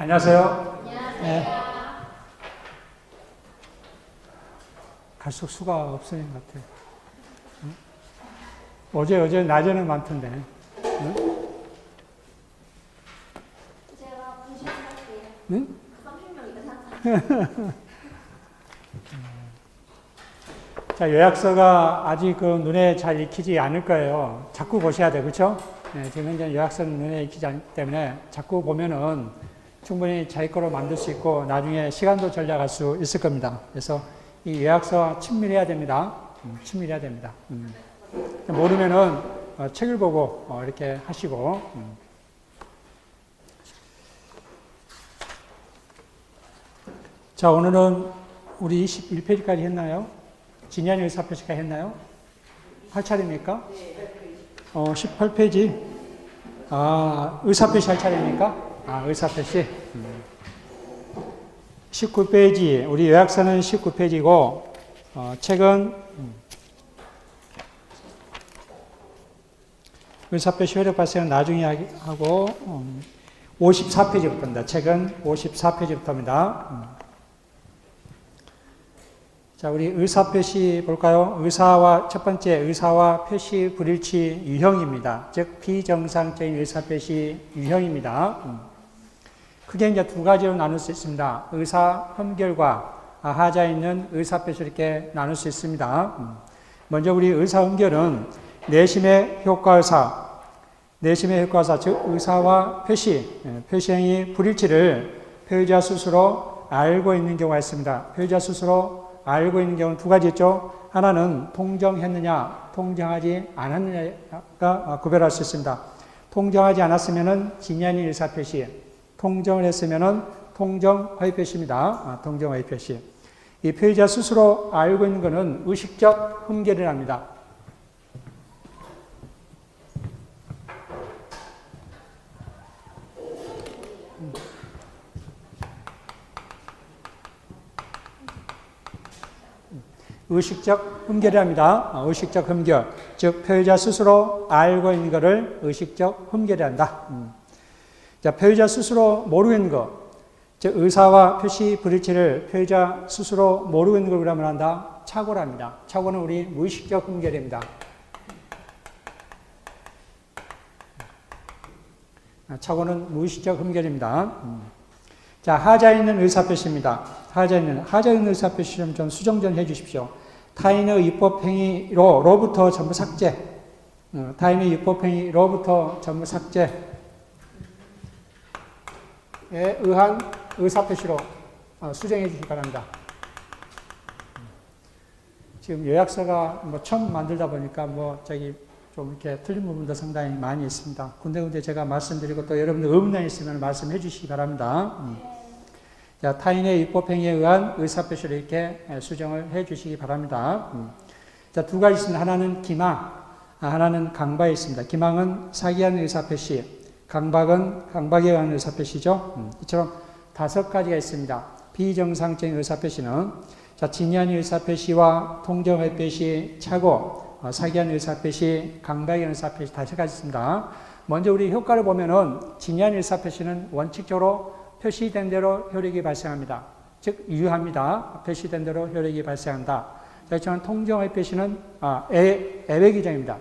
안녕하세요. 안녕하세요. 네. 갈수록 수가 없어진 것 같아요. 응? 어제 낮에는 많던데. 응? 제가 분실할게요. 응? 30명이다. 자, 요약서가 아직 그 눈에 잘 익히지 않을 거예요. 자꾸 보셔야 돼요. 그렇죠? 네, 지금 현재 요약서는 눈에 익히지 않기 때문에 자꾸 보면은 충분히 자기 거로 만들 수 있고 나중에 시간도 절약할 수 있을 겁니다. 그래서 이 요약서 친밀해야 됩니다. 친밀해야 됩니다. 모르면은 책을 보고 이렇게 하시고. 자, 오늘은 우리 21페이지까지 했나요? 진야니 의사표시가 했나요? 할 차례입니까? 18페이지. 아, 의사표시 할 차례입니까? 아, 의사표시. 19페이지. 우리 요약서는 19페이지고, 책은 의사표시 효력 발생은 나중에 하고, 54페이지부터입니다. 책은 54페이지부터입니다. 자, 우리 의사표시 볼까요? 첫 번째 의사와 표시 불일치 유형입니다. 즉, 비정상적인 의사표시 유형입니다. 크게 이제 두 가지로 나눌 수 있습니다. 의사 흠결과 하자에 있는 의사표시 이렇게 나눌 수 있습니다. 먼저 우리 의사 흠결은 내심의 효과의사, 즉 의사와 표시행위 불일치를 표의자 스스로 알고 있는 경우가 있습니다. 표의자 스스로 알고 있는 경우는 두 가지 있죠. 하나는 통정했느냐, 통정하지 않았느냐가 구별할 수 있습니다. 통정하지 않았으면은 진야니 의사표시, 통정을 했으면은 통정 허위표시입니다. 통정 허위표시. 이 표의자 스스로 알고 있는 것은 의식적 흠결이랍니다. 의식적 흠결이랍니다. 의식적 흠결. 즉, 표의자 스스로 알고 있는 것을 의식적 흠결이란다. 자, 표의자 스스로 모르고 있는 것. 즉, 의사와 표시 불일치를 표의자 스스로 모르고 있는 걸 그러면 한다? 착오랍니다. 착오는 우리 무의식적 흠결입니다. 착오는 무의식적 흠결입니다. 자, 하자에 있는 의사표시입니다. 하자에 있는 의사표시 좀 수정 해 주십시오. 타인의 입법행위로부터 전부 삭제. 타인의 입법행위로부터 전부 삭제에 의한 의사표시로 수정해 주시기 바랍니다. 지금 요약서가 처음 만들다 보니까 좀 이렇게 틀린 부분도 상당히 많이 있습니다. 군데군데 제가 말씀드리고 또 여러분들 의문이 있으면 말씀해 주시기 바랍니다. 자, 타인의 입법행위에 의한 의사표시를 이렇게 수정을 해 주시기 바랍니다. 자, 두 가지 있습니다. 하나는 기망, 하나는 강박에 있습니다. 기망은 사기한 의사표시, 강박에 의한 의사표시죠. 이처럼 다섯 가지가 있습니다. 비정상적인 의사표시는 자, 진야니 의사표시와 통정의표시, 착오, 사기한 의사표시, 강박의 의사표시 다섯 가지 있습니다. 먼저 우리 효과를 보면은 진야니 의사표시는 원칙적으로 표시된 대로 효력이 발생합니다. 즉, 유효합니다. 표시된 대로 효력이 발생한다. 자, 저는 통정의 표시는 애외 규정입니다.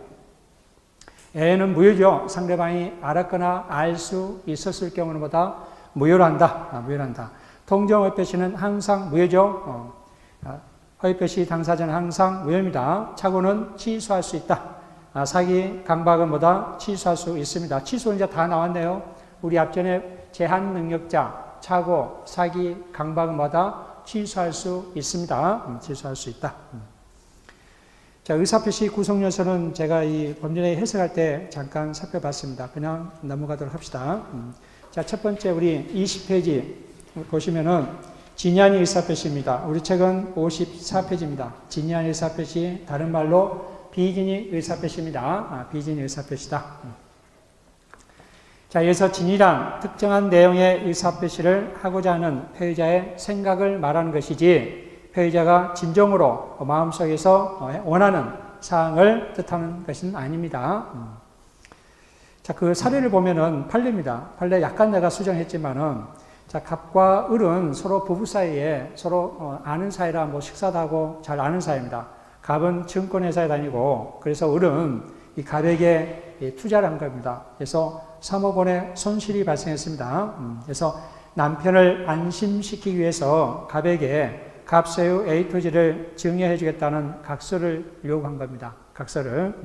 애는 무효죠. 상대방이 알았거나 알 수 있었을 경우는 보다 무효로 한다. 통정의 표시는 항상 무효죠. 허위표시 당사자는 항상 무효입니다. 착오는 취소할 수 있다. 사기, 강박은 뭐다? 취소할 수 있습니다. 취소는 이제 다 나왔네요. 우리 앞전에 제한 능력자, 착오, 사기, 강박은 뭐다? 취소할 수 있습니다. 취소할 수 있다. 자, 의사표시 구성 요소는 제가 이 범죄에 해석할 때 잠깐 살펴봤습니다. 그냥 넘어가도록 합시다. 자, 첫 번째 우리 20페이지 보시면은 진야니 의사표시입니다. 우리 책은 54페이지입니다. 진야니 의사표시, 다른 말로 비진이 의사표시입니다. 비진이 의사표시다. 자, 여기서 진이란 특정한 내용의 의사표시를 하고자 하는 표의자의 생각을 말하는 것이지 표의자가 진정으로 마음속에서 원하는 사항을 뜻하는 것은 아닙니다. 자, 그 사례를 보면은 판례입니다. 판례 약간 내가 수정했지만은 자, 갑과 을은 서로 부부 사이에 서로 아는 사이라 뭐 식사도 하고 잘 아는 사이입니다. 갑은 증권회사에 다니고 그래서 을은 이 갑에게 투자를 한 겁니다. 그래서 3억 원의 손실이 발생했습니다. 그래서 남편을 안심시키기 위해서 갑에게 갑소유 A 토지를 증여해 주겠다는 각서를 요구한 겁니다. 각서를.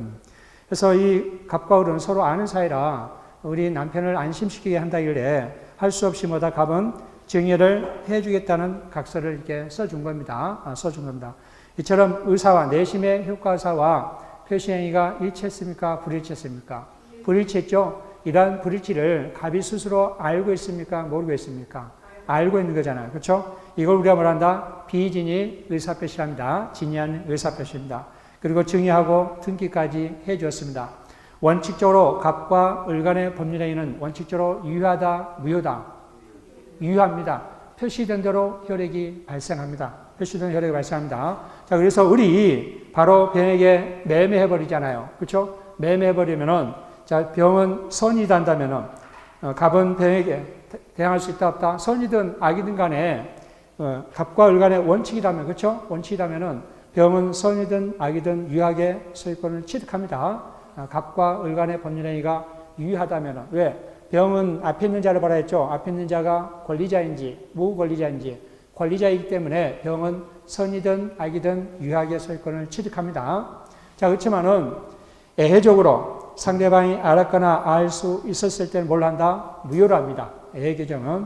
그래서 이 갑과 을은 서로 아는 사이라 우리 남편을 안심시키게 한다길래 할 수 없이 뭐다 갑은 증여를 해 주겠다는 각서를 이렇게 써준 겁니다. 써준 겁니다. 이처럼 의사와 내심의 효과사와 표시행위가 일치했습니까? 불일치했습니까? 불일치했죠? 이러한 불일치를 갑이 스스로 알고 있습니까? 모르고 있습니까? 알고 있는 거잖아요. 그렇죠? 이걸 우리가 뭐라 한다? 비진이 의사표시랍니다. 진의한 의사표시입니다. 그리고 증여하고 등기까지 해 주었습니다. 원칙적으로 갑과 을 간의 법률행위는 원칙적으로 유효하다, 무효다? 유효합니다. 표시된 대로 혈액이 발생합니다. 표시된 혈액이 발생합니다. 자, 그래서 을이 바로 병에게 매매해버리잖아요. 그렇죠? 매매해버리면은, 자, 병은 선이다 한다면은, 갑은 병에게 대항할 수 있다, 없다? 선이든 악이든 간에, 갑과 을 간의 원칙이라면, 그렇죠? 원칙이라면은, 병은 선이든 악이든 유효하게 소유권을 취득합니다. 갑과 을 간의 법률행위가 유효하다면은, 왜? 병은 앞에 있는 자를 봐라 했죠? 앞에 있는 자가 권리자인지, 무권리자인지, 권리자이기 때문에 병은 선이든 악이든 유효하게 소유권을 취득합니다. 자, 그렇지만은 애해적으로 상대방이 알았거나 알 수 있었을 때는 뭘 한다? 무효로 합니다. 애해 규정은.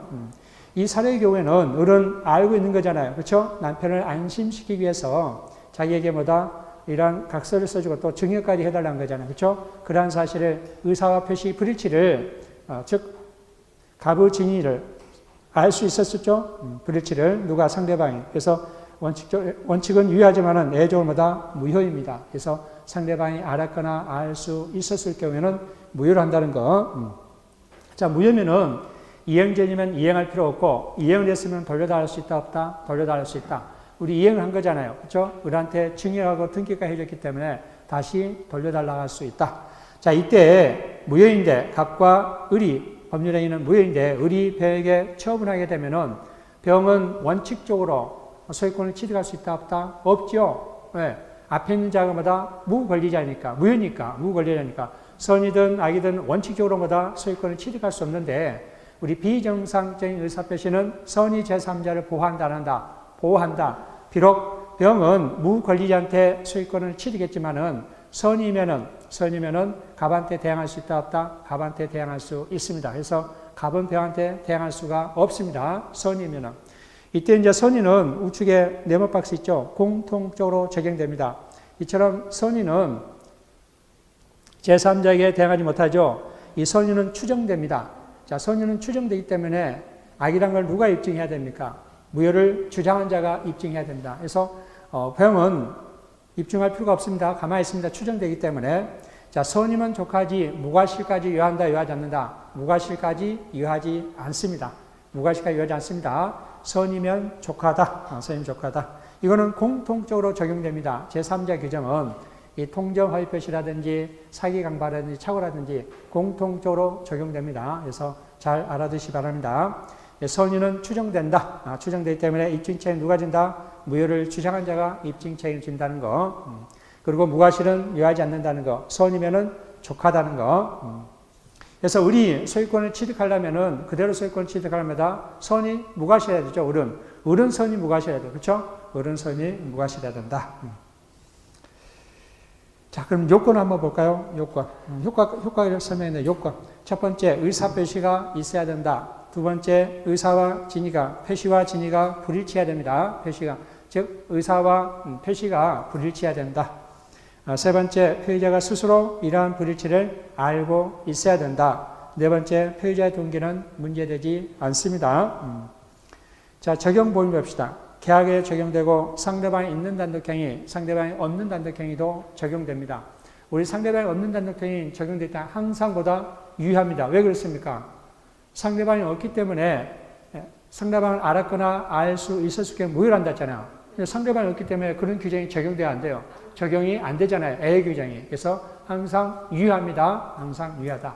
이 사례의 경우에는 을은 알고 있는 거잖아요. 그렇죠? 남편을 안심시키기 위해서 자기에게 뭐다? 이러한 각서를 써주고 또 증여까지 해달라는 거잖아요. 그렇죠? 그러한 사실을 의사와 표시 불일치를 즉 갑의 진위를 알 수 있었었죠. 불일치를 누가 상대방이. 그래서 원칙은 유효하지만은 애적으로마다 무효입니다. 그래서 상대방이 알았거나 알 수 있었을 경우에는 무효로 한다는 거. 자, 무효면은 이행전이면 이행할 필요 없고 이행을 했으면 돌려달할 수 있다 없다? 돌려달할 수 있다. 우리 이행을 한 거잖아요. 그렇죠? 을한테 증여하고 등기까지 해줬기 때문에 다시 돌려달라고 할 수 있다. 자, 이때 무효인데 갑과 을이 법률행위는 무효인데 을이 병에게 처분하게 되면은 병은 원칙적으로 소유권을 취득할 수 있다 없다? 없죠. 왜? 앞에 있는 자가 뭐다? 무권리자니까, 무권리자니까 선이든 악이든 원칙적으로 뭐다? 소유권을 취득할 수 없는데 우리 비정상적인 의사표시는 선이 제3자를 보호한다, 안 한다? 보호한다. 비록 병은 무권리자한테 소유권을 취득했지만은 선이면은 갑한테 대항할 수 있다 없다? 갑한테 대항할 수 있습니다. 그래서 갑은 병한테 대항할 수가 없습니다. 선이면은. 이때 이제 선의는 우측에 네모 박스 있죠? 공통적으로 적용됩니다. 이처럼 선의는 제3자에게 대항하지 못하죠? 이 선의는 추정됩니다. 자, 선의는 추정되기 때문에 악이란 걸 누가 입증해야 됩니까? 무효를 주장한 자가 입증해야 된다. 그래서 병은 입증할 필요가 없습니다. 가만히 있습니다. 추정되기 때문에. 자, 선이면 족하지 무과실까지 유효한다, 유효하지 않는다. 무과실까지 유효하지 않습니다. 무과실까지 유효하지 않습니다. 선이면 족하다. 선이면 족하다. 이거는 공통적으로 적용됩니다. 제3자 규정은 이 통정 허위 표시라든지 사기 강발이라든지 착오라든지 공통적으로 적용됩니다. 그래서 잘 알아두시기 바랍니다. 선의는 추정된다. 추정되기 때문에 입증책임 누가 진다? 무효를 주장한 자가 입증책임을 진다는 거. 그리고 무과실은 유효하지 않는다는 거. 선이면은 족하다는 거. 그래서 우리 소유권을 취득하려면은 그대로 소유권을 취득하려면 선이 무과실해야 되죠. 을은 선이 무과실해야 돼요. 그렇죠? 을은 선이 무과실해야 된다. 자, 그럼 요건 한번 볼까요? 요건. 효과를 설명했는데 요건. 첫 번째, 의사표시가 있어야 된다. 두 번째, 의사와 진위가, 표시와 진위가 불일치해야 됩니다. 표시가. 즉, 의사와 표시가 불일치해야 된다. 세 번째, 표의자가 스스로 이러한 불일치를 알고 있어야 된다. 네 번째, 표의자의 동기는 문제되지 않습니다. 자, 적용 보면 봅시다. 계약에 적용되고 상대방이 있는 단독행위, 상대방이 없는 단독행위도 적용됩니다. 우리 상대방이 없는 단독행위 적용될 때 항상 보다 유효합니다. 왜 그렇습니까? 상대방이 없기 때문에 상대방을 알았거나 알 수 있었을 경우 무효한다 했잖아요. 상대방이 없기 때문에 그런 규정이 적용돼야 안 돼요. 적용이 안 되잖아요. A 규정이. 그래서 항상 유효합니다. 항상 유효하다.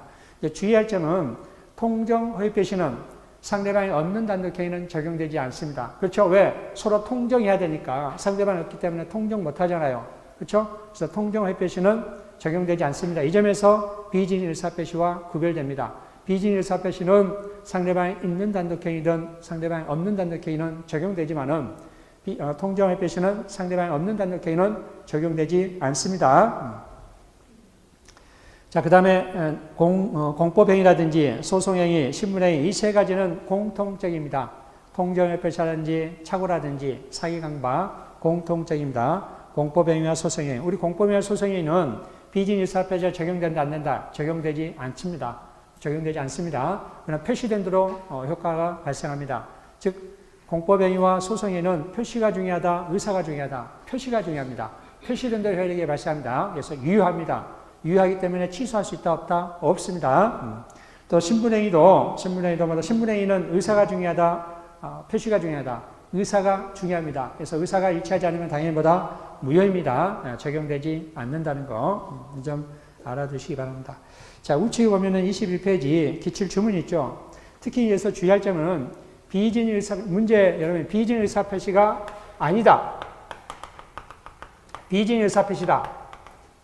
주의할 점은 통정 허위 표시는 상대방이 없는 단독행위는 적용되지 않습니다. 그렇죠? 왜? 서로 통정해야 되니까 상대방이 없기 때문에 통정 못 하잖아요. 그렇죠? 그래서 통정회피시는 적용되지 않습니다. 이 점에서 비진의 의사표시와 구별됩니다. 비진의 의사표시는 상대방이 있는 단독행위든 상대방이 없는 단독행위는 적용되지만은 통정회피시는 상대방이 없는 단독행위는 적용되지 않습니다. 자, 그 다음에 공법행위라든지 소송행위, 신문행위 이 세 가지는 공통적입니다. 통정회피시라든지 착오라든지 사기강박 공통적입니다. 공법행위와 소송행위. 우리 공법행위와 소송행위는 비진의 의사표시가 적용된다 안 된다? 적용되지 않습니다. 적용되지 않습니다. 그러나 표시된 대로 효과가 발생합니다. 즉 공법행위와 소송행위는 표시가 중요하다, 의사가 중요하다. 표시가 중요합니다. 표시된 대로 효력이 발생합니다. 그래서 유효합니다. 유효하기 때문에 취소할 수 있다 없다? 없습니다. 또 신분행위는 의사가 중요하다, 표시가 중요하다. 의사가 중요합니다. 그래서 의사가 일치하지 않으면 당연히 무효입니다. 적용되지 않는다는 거 좀 알아두시기 바랍니다. 자, 우측에 보면은 21페이지 기출 주문이 있죠. 특히 여기서 주의할 점은 비진의 의사표시가 아니다. 비진의 의사표시다.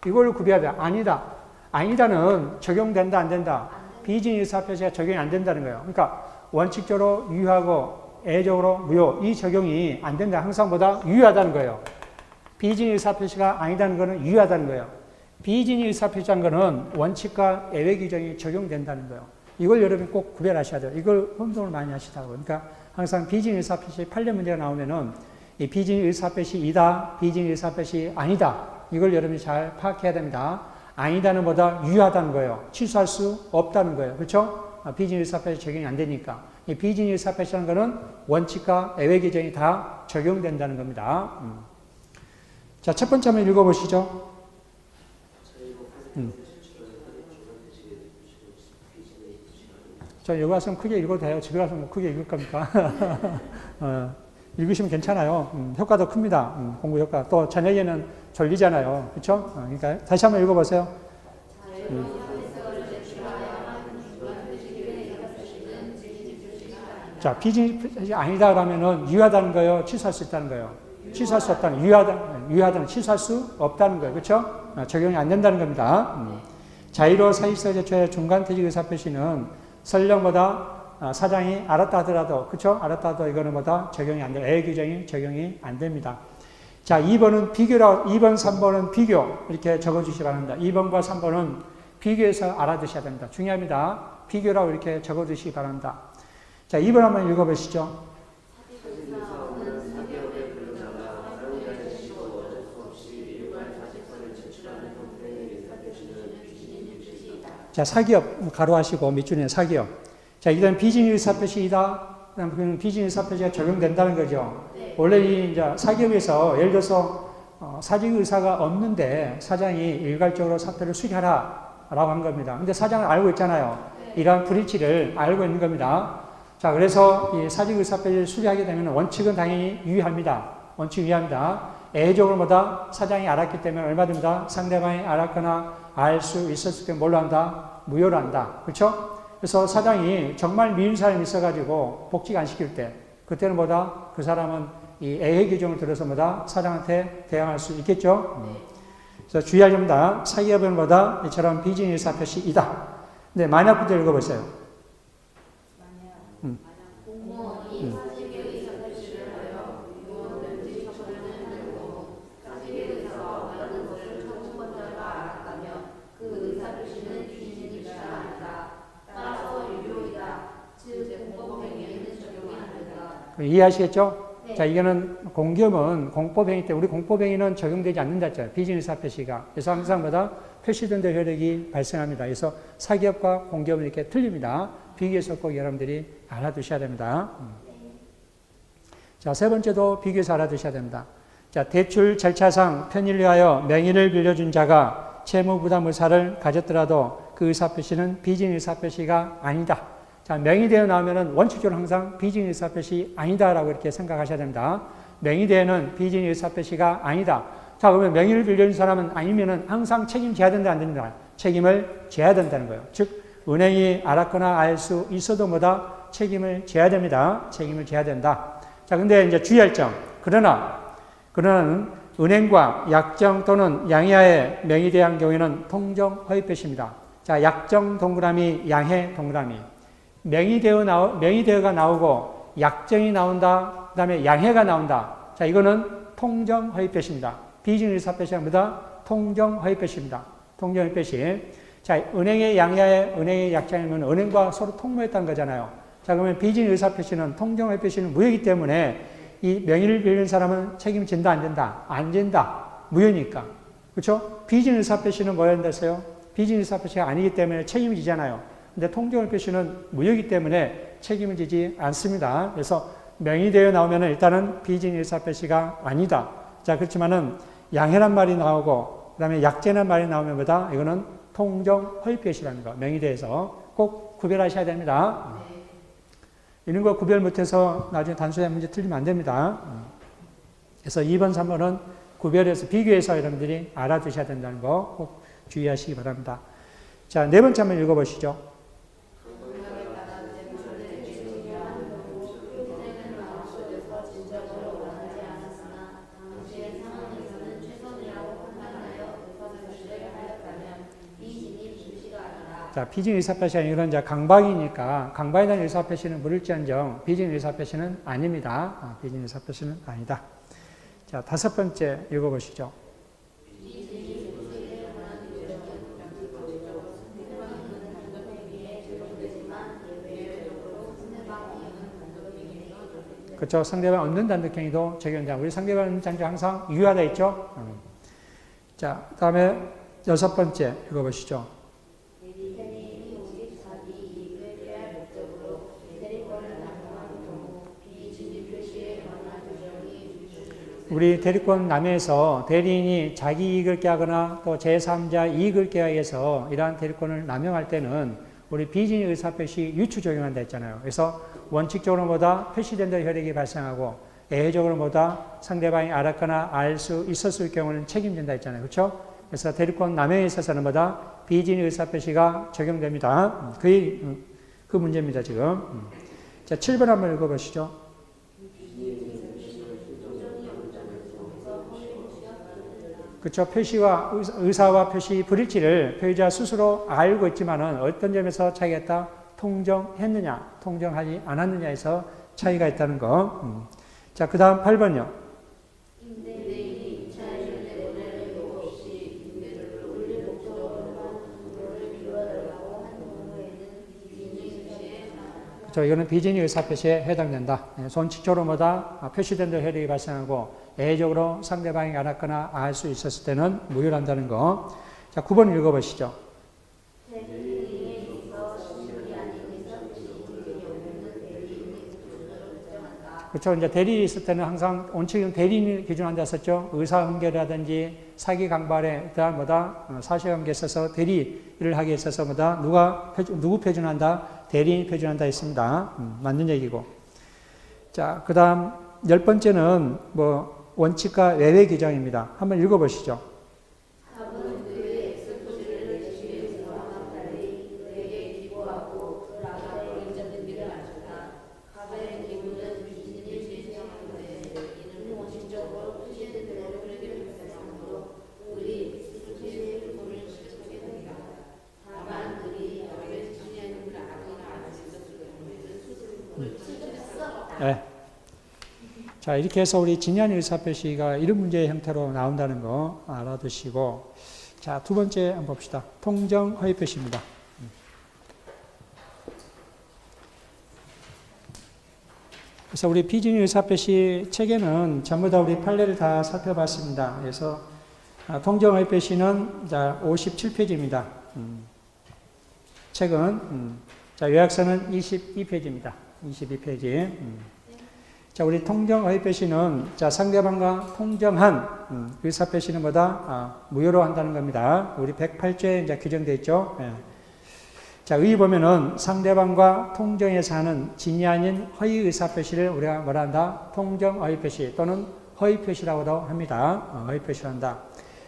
이걸 구별해야 돼. 아니다. 아니다는 적용된다, 안 된다. 비진의 의사표시가 적용이 안 된다는 거예요. 그러니까 원칙적으로 유효하고 애적으로 무효. 이 적용이 안 된다. 항상 유효하다는 거예요. 비진의 의사표시가 아니다는 것은 유효하다는 거예요. 비진의 의사표시한 것은 원칙과 예외 규정이 적용된다는 거예요. 이걸 여러분 꼭 구별하셔야 돼요. 이걸 혼동을 많이 하시다고. 그러니까 항상 비진의 의사표시 판례 문제가 나오면은 이 비진의 의사표시이다, 비진의 의사표시 아니다. 이걸 여러분이 잘 파악해야 됩니다. 아니다는 유효하다는 거예요. 취소할 수 없다는 거예요. 그렇죠? 비진의 의사표시 적용이 안 되니까. 이 비진의 의사표시라는 것은 원칙과 예외 규정이 다 적용된다는 겁니다. 자, 첫 번째 한번 읽어보시죠. 저 여기 와서 크게 읽어도 돼요. 집에 가서 뭐 크게 읽을 겁니까? 읽으시면 괜찮아요. 효과도 큽니다. 공부 효과. 또 저녁에는 졸리잖아요. 그렇죠? 그러니까 다시 한번 읽어보세요. 자, 비진이 아니다 그러면은 유효하다는 거예요. 취소할 수 있다는 거예요. 취소할 수 없다는 유효하다는 취소할 수 없다는 거예요. 그렇죠? 적용이 안 된다는 겁니다. 자의로 사직서 제초의 중간퇴직 의사표시는 설령보다 사장이 알았다 하더라도, 그쵸? 알았다 하더라도 이거는 적용이 안 돼요. 예외 규정이 적용이 안 됩니다. 자, 2번, 3번은 비교. 이렇게 적어주시기 바랍니다. 2번과 3번은 비교해서 알아두셔야 됩니다. 중요합니다. 비교라고 이렇게 적어두시기 바랍니다. 자, 2번 한번 읽어보시죠. 자, 사기업 가로하시고 밑줄에 사기업. 자, 이건 비진의 의사표시이다. 그다음 비진의 의사표시가 적용된다는 거죠. 네. 원래 이제 사기업에서 예를 들어서 사직 의사가 없는데 사장이 일괄적으로 사표를 수리하라라고 한 겁니다. 근데 사장은 알고 있잖아요. 네. 이러한 불이치를 알고 있는 겁니다. 자, 그래서 이 사직 의사표시를 수리하게 되면 원칙은 당연히 유효합니다. 원칙 유효합니다. 애적으로 사장이 알았기 때문에 얼마든지 상대방이 알았거나 알 수 있었을 때 뭘로 한다? 무효로 한다. 그렇죠? 그래서 사장이 정말 미운 사람이 있어가지고 복직 안 시킬 때 그때는 그 사람은 이 예외 규정을 들어서 사장한테 대항할 수 있겠죠? 그래서 주의할 점입니다. 사기업은 이처럼 비진의 의사표시이다. 근데 만약부터 읽어보세요. 공무원이 사직의 의사표시를 하여 유효는 처분을 하려고 사직의 의사가 없다는 것을 처분권자가 알았다면 그 의사표시는 비진의 의사가 아니다. 따라서 유효이다. 즉 공법행위에는 적용이 안 된다. 이해하시겠죠? 네. 자, 이거는 공기업은 공법행위 때 우리 공법행위는 적용되지 않는다 했잖아요. 비진의 의사표시가. 그래서 항상 표시된 대 효력이 발생합니다. 그래서 사기업과 공기업은 이렇게 틀립니다. 비교해서 꼭 여러분들이 알아두셔야 됩니다. 자, 세 번째도 비교해서 알아두셔야 됩니다. 자, 대출 절차상 편의를 위하여 명의를 빌려준 자가 채무부담 의사를 가졌더라도 그 의사표시는 비진의 의사표시가 아니다. 자, 명의대에 나오면은 원칙적으로 항상 비진의 의사표시 아니다라고 이렇게 생각하셔야 됩니다. 명의대에는 비진의 의사표시가 아니다. 자, 그러면 명의를 빌려준 사람은 아니면은 항상 책임져야 된다, 안 된다? 책임을 져야 된다는 거예요. 즉, 은행이 알았거나 알 수 있어도 책임을 져야 됩니다. 책임을 져야 된다. 자, 근데 이제 주의할 점. 그러나는 은행과 약정 또는 양해하에 명의대한 경우에는 통정 허위 표시입니다. 자, 약정 동그라미, 양해 동그라미. 명의대어가 나오고 약정이 나온다. 그 다음에 양해가 나온다. 자, 이거는 통정 허위 표시입니다. 비증 의사 표시가 뭐다? 통정 허위 표시입니다. 통정 허위 표시. 자, 은행의 양해하에 은행의 약정이면 은행과 서로 통모했다는 거잖아요. 자, 그러면 비증 의사 표시는 통정 허위 표시는 무효이기 때문에 이 명의를 빌리는 사람은 책임진다, 안 된다? 안 진다. 무효니까. 그렇죠? 비증 의사 표시는 뭐야 된다서요? 비증 의사 표시가 아니기 때문에 책임을 지잖아요. 근데 통정 표시는 무효이기 때문에 책임을 지지 않습니다. 그래서 명의되어 나오면 일단은 비증 의사 표시가 아니다. 자, 그렇지만은 양해란 말이 나오고 그다음에 약제란 말이 나오면 뭐다? 이거는 통정 허위 표시라는 거. 명의대에서 꼭 구별하셔야 됩니다. 이런 거 구별 못해서 나중에 단순한 문제 틀리면 안 됩니다. 그래서 2번, 3번은 구별해서 비교해서 여러분들이 알아두셔야 된다는 거 꼭 주의하시기 바랍니다. 자, 네 번째 한번 읽어보시죠. 자, 비증 의사표시가 이런 이제 강박이니까 강박에 대한 의사표시는 물을지언정 비증 의사표시는 아닙니다. 비증 의사표시는 아니다. 자, 다섯 번째 읽어보시죠. 그렇죠. 상대방 없는 단독행위도 적용된다. 우리 상대방 없는 단독 항상 유효하다 있죠. 자, 다음에 여섯 번째 읽어보시죠. 우리 대리권 남용에서 대리인이 자기 이익을 꾀하거나 또 제3자 이익을 꾀하여서 이러한 대리권을 남용할 때는 우리 비증 의사표시 유추 적용한다 했잖아요. 그래서 원칙적으로 보다 표시된 데 혈액이 발생하고 예외적으로 보다 상대방이 알았거나 알 수 있었을 경우는 책임진다 했잖아요. 그렇죠? 그래서 대리권 남용에 있어서는 보다 비증 의사표시가 적용됩니다. 그 문제입니다, 지금. 자, 7번 한번 읽어보시죠. 그렇죠. 표시와 의사와 표시 불일치를 표의자 스스로 알고 있지만은 어떤 점에서 차이가 있다? 통정했느냐, 통정하지 않았느냐에서 차이가 있다는 거. 자, 그 다음 8번요. 그렇죠. 이거는 비증 의사표시에 해당된다. 손칙적으로 뭐다? 표시된 데 혈액이 발생하고 예외적으로 상대방이 알았거나 알 수 있었을 때는 무효한다는 거. 자, 9번 읽어보시죠. 그렇죠. 이제 대리인이 있을 때는 항상 원칙은 대리인을 기준한다 했었죠. 의사흥계라든지 사기 강발에 대한 뭐다 사실관계에 있어서 대리를 하기 있어서 뭐다 누구 표준한다? 대리인이 표준한다 했습니다. 맞는 얘기고. 자, 그 다음 10번째는 뭐 원칙과 외외 규정입니다. 한번 읽어보시죠. 네. 자, 이렇게 해서 우리 진양 의사표시가 이런 문제의 형태로 나온다는 거 알아두시고, 자, 두 번째 한번 봅시다. 통정 허위 표시입니다. 그래서 우리 비증 의사표시 책에는 전부 다 우리 판례를 다 살펴봤습니다. 그래서 통정 허위 표시는 자 57페이지입니다. 책은 자 요약서는 22페이지입니다. 22페이지. 자, 우리 통정 허위 표시는 자 상대방과 통정한 의사 표시는 뭐다? 무효로 한다는 겁니다. 우리 108조에 이제 규정되어 있죠. 예. 자, 의 보면은 상대방과 통정해서 하는 진이 아닌 허위 의사 표시를 우리가 뭐라 한다? 통정 허위 표시 또는 허위 표시라고도 합니다. 허위 표시를 한다.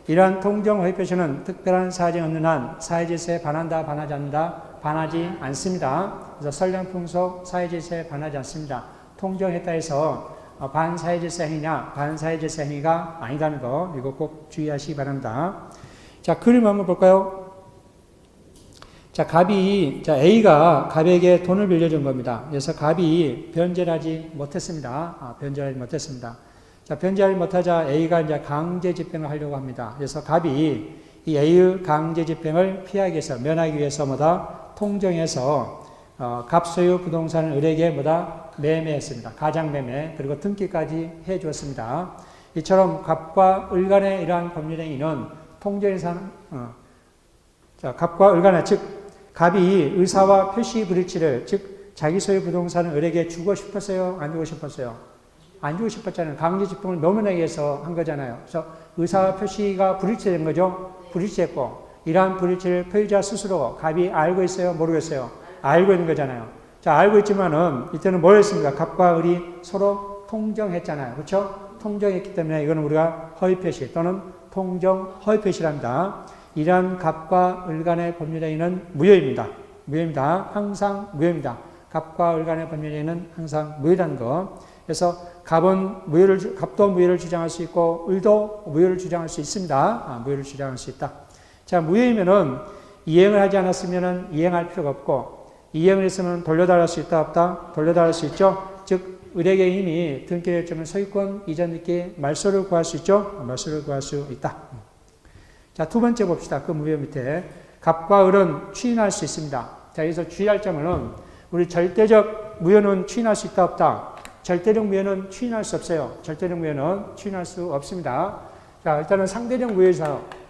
이러한 통정 허위 표시는 특별한 사정이 없는 한 사회 질서에 반한다, 반하지 않는다, 반하지 않습니다. 그래서 선량풍속 사회질서에 반하지 않습니다. 통정했다 해서 반사회질서 행위냐 반사회질서 행위가 아니다는 거 이거 꼭 주의하시기 바랍니다. 자, 그림 한번 볼까요? 자, A가 갑에게 돈을 빌려준 겁니다. 그래서 갑이 변제하지 못했습니다. 변제하지 못했습니다. 자, 변제하지 못하자 A가 이제 강제 집행을 하려고 합니다. 그래서 갑이 이 A의 강제 집행을 피하기 위해서, 면하기 위해서 통정해서 갑 소유 부동산을 을에게 매매했습니다. 가장매매, 그리고 등기까지 해 주었습니다. 이처럼 갑과 을 간의 이러한 법률행위는 통정에서 갑과 을 간의, 즉 갑이 의사와 표시 불일치를, 즉 자기 소유 부동산을 을에게 주고 싶었어요? 안 주고 싶었어요? 안 주고 싶었잖아요. 강제 집행을 모면하기 위해서 한 거잖아요. 그래서 의사와 표시가 불일치된 거죠. 불일치했고, 이러한 불일치를 표의자 스스로 갑이 알고 있어요? 모르겠어요? 알고 있는 거잖아요. 자, 알고 있지만은 이때는 뭘 했습니까? 갑과 을이 서로 통정했잖아요. 그렇죠? 통정했기 때문에 이거는 우리가 허위 표시 또는 통정 허위 표시랍니다. 이러한 갑과 을 간의 법률행위는 무효입니다. 무효입니다. 항상 무효입니다. 갑과 을 간의 법률행위는 항상 무효라는 거. 그래서 갑도 무효를 주장할 수 있고 을도 무효를 주장할 수 있습니다. 무효를 주장할 수 있다. 자, 무효이면은 이행을 하지 않았으면은 이행할 필요가 없고, 이행을 했으면 돌려달할 수 있다 없다? 돌려달할 수 있죠. 즉 을에게 이미 등기일정은 소유권 이전 등기 말소를 구할 수 있죠. 말소를 구할 수 있다. 자, 두 번째 봅시다. 그 무효 밑에 갑과 을은 추인할 수 있습니다. 자, 여기서 주의할 점은 우리 절대적 무효는 추인할 수 있다 없다? 절대적 무효는 추인할 수 없어요. 절대적 무효는 추인할 수 없습니다. 자, 일단은 상대적 무효에서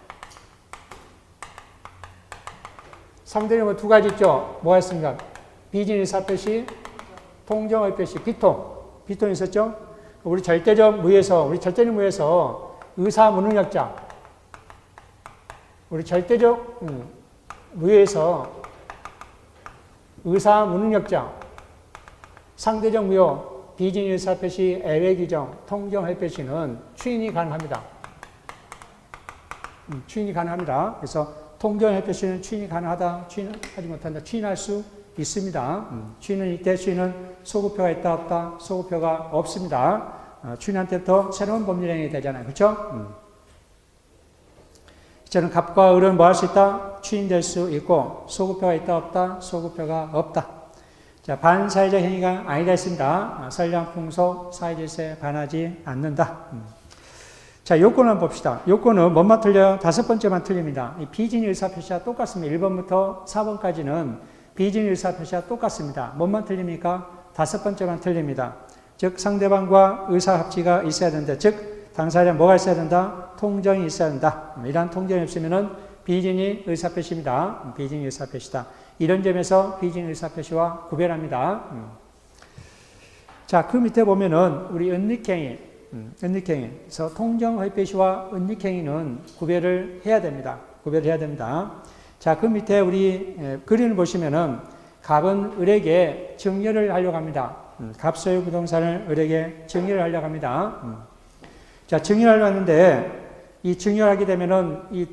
상대적은 두 가지 있죠. 뭐가 있습니까? 비진의사표시, 통정의 표시, 비통 있었죠? 우리 절대적 무효에서 의사무능력자, 우리 절대적 무효에서 의사무능력자, 상대적 무효, 비진의사표시, 애외규정, 통정회표시는 추인이 가능합니다. 추인이 가능합니다. 그래서 통정회표시는 추인이 가능하다, 추인하지 못한다, 추인할 수 있습니다. 추인은 이때 추인은 소급표가 있다 없다? 소급표가 없습니다. 추인한 때부터 새로운 법률행위 되잖아요. 그렇죠? 저는 갑과 을은 뭐 할 수 있다? 추인될 수 있고, 소급표가 있다 없다? 소급표가 없다. 자, 반사회적 행위가 아니다 했습니다. 선량풍속 사회질서에 반하지 않는다. 자, 요건을 한번 봅시다. 요건은 뭐만 틀려요? 다섯 번째만 틀립니다. 이 비진의 의사표시와 똑같습니다. 1번부터 4번까지는 비진의 의사표시와 똑같습니다. 뭐만 틀립니까? 다섯 번째만 틀립니다. 즉 상대방과 의사합치가 있어야 된다. 즉 당사자에 뭐가 있어야 된다? 통정이 있어야 된다. 이러한 통정이 없으면은 비진의 의사표시입니다. 비진의 의사표시다. 이런 점에서 비진의 의사표시와 구별합니다. 자, 그 밑에 보면은 우리 은닉행위, 그래서 통정허위표시와 은닉행위는 구별을 해야 됩니다. 구별해야 됩니다. 자, 그 밑에 우리 그림을 보시면은 갑은 을에게 증여를 하려고 합니다. 갑 소유 부동산을 을에게 증여를 하려고 합니다. 자, 증여를 하는데 이 증여를 하게 되면은 이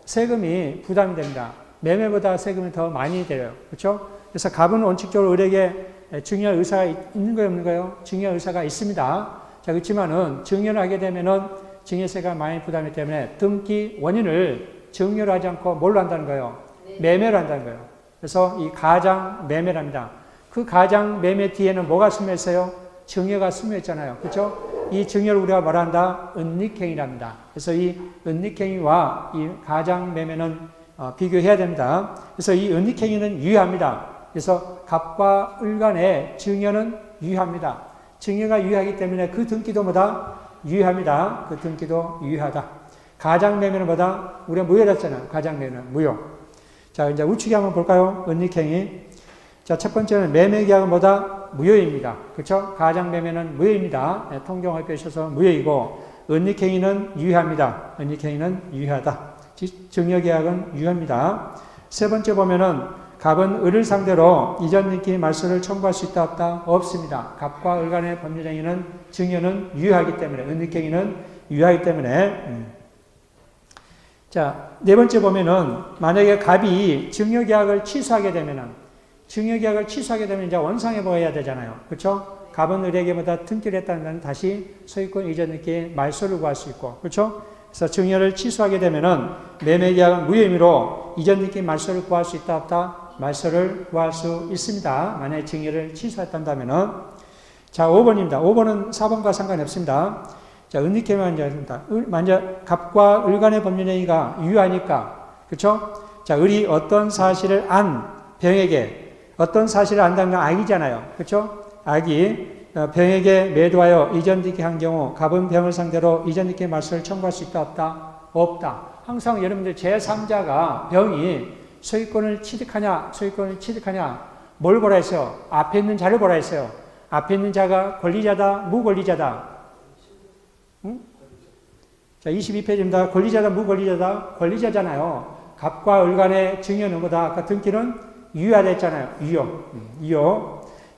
세금이 부담이 됩니다. 매매보다 세금이 더 많이 들어요. 그렇죠? 그래서 갑은 원칙적으로 을에게 증여할 의사가 있는 거예요, 없는 거예요? 증여할 의사가 있습니다. 자, 그렇지만은 증여를 하게 되면은 증여세가 많이 부담이 때문에 등기 원인을 증여를 하지 않고 뭘로 한다는 거예요? 매매를 한다는 거예요. 그래서 이 가장 매매를 합니다. 그 가장 매매 뒤에는 뭐가 숨어 있어요? 증여가 숨어 있잖아요. 그렇죠? 이 증여를 우리가 뭐라 한다? 은닉행위랍니다. 그래서 이 은닉행위와 이 가장 매매는 비교해야 됩니다. 그래서 이 은닉행위는 유효합니다. 그래서 갑과 을 간의 증여는 유효합니다. 증여가 유효하기 때문에 그 등기도 뭐다? 유효합니다. 그 등기도 유효하다. 가장매매는 뭐다? 우리가 무효했잖아요. 가장매매는 무효. 자, 이제 우측에 한번 볼까요? 은닉행위. 자, 첫 번째는 매매계약은 뭐다? 무효입니다. 그렇죠? 가장매매는 무효입니다. 네, 통정허위표에 있어서 무효이고, 은닉행위는 유효합니다. 은닉행위는 유효하다. 증여계약은 유효합니다. 세 번째 보면은 갑은 을을 상대로 이전 등기 말소를 청구할 수 있다 없다? 없습니다. 갑과 을 간의 법률행위는 증여는 유효하기 때문에, 은닉행위는 유효하기 때문에. 자, 네 번째 보면은 만약에 갑이 증여계약을 취소하게 되면은 이제 원상회복해야 되잖아요. 그렇죠? 갑은 을에게보다 등기를 했다는 다시 소유권 이전에게 말소를 구할 수 있고, 그렇죠? 그래서 증여를 취소하게 되면은 매매계약은 무효의미로 이전등기 말소를 구할 수 있다 없다? 말소를 구할 수 있습니다. 만약에 증여를 취소했다면은. 자, 5번입니다. 5번은 4번과 상관이 없습니다. 자, 은닉행위가 문제입니다. 만약 갑과 을 간의 법률행위가 유효하니까, 그렇죠? 자, 을이 어떤 사실을 안 병에게 어떤 사실을 안다는 건 악이잖아요. 그렇죠? 악이 병에게 매도하여 이전등기 한 경우 갑은 병을 상대로 이전등기 말소를 청구할 수 있다 없다? 없다. 항상 여러분들 제3자가 병이 소유권을 취득하냐 뭘 보라 했어요? 앞에 있는 자를 보라 했어요. 앞에 있는 자가 권리자다 무권리자다? 응? 자, 22페이지입니다. 권리자다 무권리자다? 권리자잖아요. 갑과 을 간의 증여는 뭐다? 아까 등기는 유효하다 했잖아요.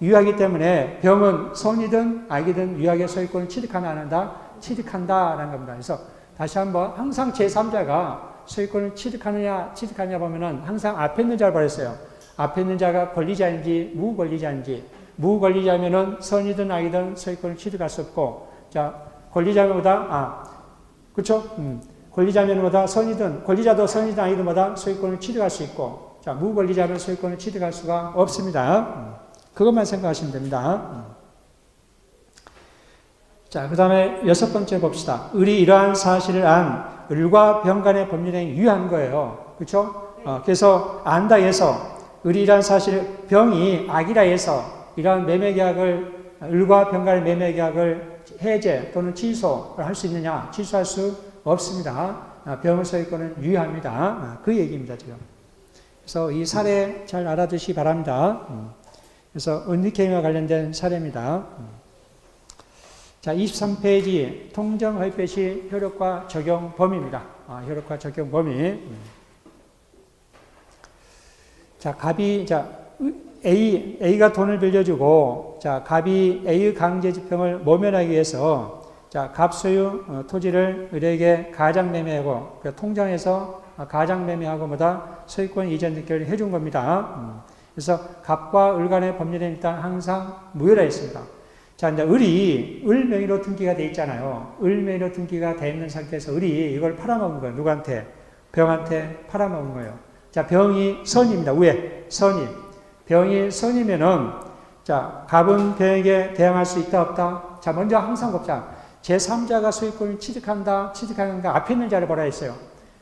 유효하기 때문에 병은 선이든 악이든 유효하게 소유권을 취득하나 안 한다? 취득한다라는 겁니다. 그래서 다시 한번 항상 제3자가 소유권을 취득하느냐 보면은 항상 앞에 있는 자를 말했어요. 앞에 있는 자가 권리자인지 무권리자면은 선이든 악이든 소유권을 취득할 수 없고, 자, 권리자면보다 그렇죠? 권리자면보다 권리자도 선이든 악이든 보다 소유권을 취득할 수 있고, 자, 무권리자면 소유권을 취득할 수가 없습니다. 그것만 생각하시면 됩니다. 자, 그 다음에 6번째 봅시다. 을이 이러한 사실을 안 을과 병 간의 법률행위 유효한 거예요. 그렇죠? 그래서 안다 해서 을이 이러한 사실을 병이 악이라 해서 이러한 매매계약을 을과 병 간의 매매계약을 해제 또는 취소를 할 수 있느냐? 취소할 수 없습니다. 병의 소유권은 유효합니다. 그 얘기입니다, 지금. 그래서 이 사례 잘 알아두시기 바랍니다. 그래서 은닉행위와 관련된 사례입니다. 자, 23페이지 통정허위배 시 효력과 적용 범위입니다. 효력과 적용 범위. 자, A가 돈을 빌려주고, 자, 갑이 A의 강제집행을 모면하기 위해서, 자, 갑 소유 토지를 을에게 가장매매하고, 통장에서 가장매매하고 소유권 이전 등기를 해준 겁니다. 그래서 갑과 을 간의 법률은 일단 항상 무효라 했습니다. 자, 이제 을 명의로 등기가 돼 있잖아요. 을 명의로 등기가 돼 있는 상태에서 을이 이걸 팔아먹은 거예요. 누구한테? 병한테 팔아먹은 거예요. 자, 병이 선입니다. 위에 선임. 병이 선이면은, 자, 갑은 병에게 대항할 수 있다 없다? 자, 먼저 항상 봅시다. 제3자가 소유권을 취득하는가 앞에 있는 자를 보라 했어요.